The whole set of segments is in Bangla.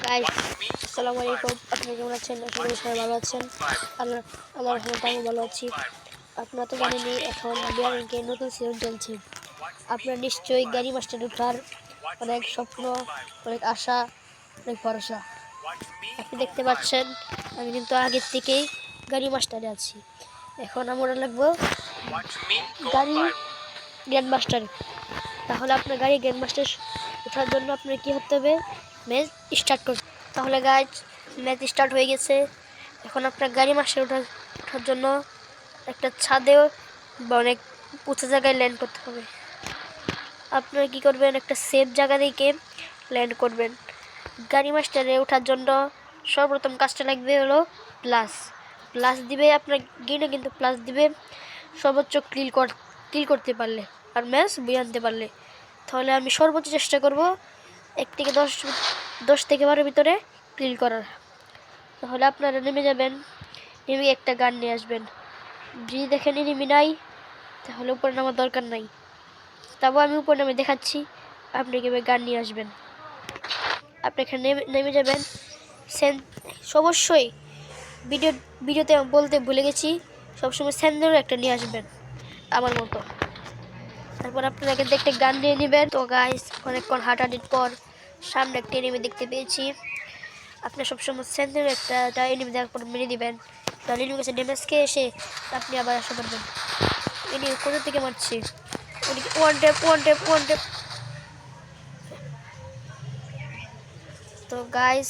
গাইস আসসালামু আলাইকুম। আপনারা কেমন আছেন? আশা করি সবাই ভালো আছেন। আল্লাহর রহমতে আমি ভালো আছি। আপনারা তো জানেনই এখন বিয়ারিংকে নতুন সিজন চলছে। আপনারা নিশ্চয়ই গাড়ি মাস্টারে ওঠার অনেক স্বপ্ন, অনেক আশা, অনেক ভরসা। আপনি দেখতে পাচ্ছেন আমি কিন্তু আগের থেকেই গাড়ি মাস্টারে আছি। এখন আমরা লাগবো গাড়ি গ্র্যান্ড মাস্টার। তাহলে আপনার গাড়ি গ্র্যান্ড মাস্টার ওঠার জন্য আপনার কি করতে হবে? ম্যাচ স্টার্ট করতে। তাহলে গাইজ ম্যাচ স্টার্ট হয়ে গেছে। এখন আপনার গাড়ি মাস্টার ওঠার জন্য একটা ছাদেও বা অনেক উঁচু জায়গায় ল্যান্ড করতে হবে। আপনারা কি করবেন? একটা সেফ জায়গা থেকে ল্যান্ড করবেন। গাড়ি মাস্টারে ওঠার জন্য সর্বপ্রথম কাজটা লাগবে হলো প্লাস দিবে আপনার গেমে, কিন্তু প্লাস দিবে সর্বোচ্চ কিল করতে পারলে আর ম্যাচ বই আনতে পারলে। তাহলে আমি সর্বোচ্চ চেষ্টা করব 1 থেকে 10 থেকে 12 ভিতরে কিল করার। তাহলে আপনারা নেমে যাবেন, নেমে একটা গান নিয়ে আসবেন। যদি দেখেন এনিমি নাই তাহলে উপরে নামার দরকার নাই, তবু আমি উপরে নামে দেখাচ্ছি। আপনি কীভাবে গান নিয়ে আসবেন। আপনি এখানে নেমে যাবেন। অবশ্যই ভিডিওতে বলতে ভুলে গেছি, সবসময় স্যান্ডেলও একটা নিয়ে আসবেন আমার মতো। তারপর আপনাকে দেখতে গান নিয়ে নেবেন। তো গাইস অনেকক্ষণ হাঁটাহাঁটির পর সামনে একটা এনিমি দেখতে পেয়েছি। আপনি সবসময় স্যান্ডেল একটা এনিমি দেওয়ার পর মেরে দিবেন। তাহলে এনিমি কাছে ড্যামেজ খেয়ে এসে আপনি আবার আসতে পারবেন। এনিমি কোথা থেকে মারছে? One tap. তো গাইস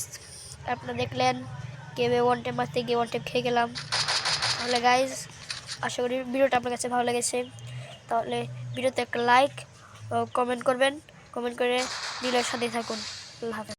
আপনারা দেখলেন কেবে ওয়ান ট্যাপ মারতে গিয়ে ওয়ান ট্যাপ খেয়ে গেলাম। তাহলে গাইস আশা করি ভিডিওটা আপনার কাছে ভালো লেগেছে। তাহলে ভিডিওতে একটা লাইক ও কমেন্ট করবেন। কমেন্ট করে দিলের সাথে থাকুন। আল্লাহ হাফেজ।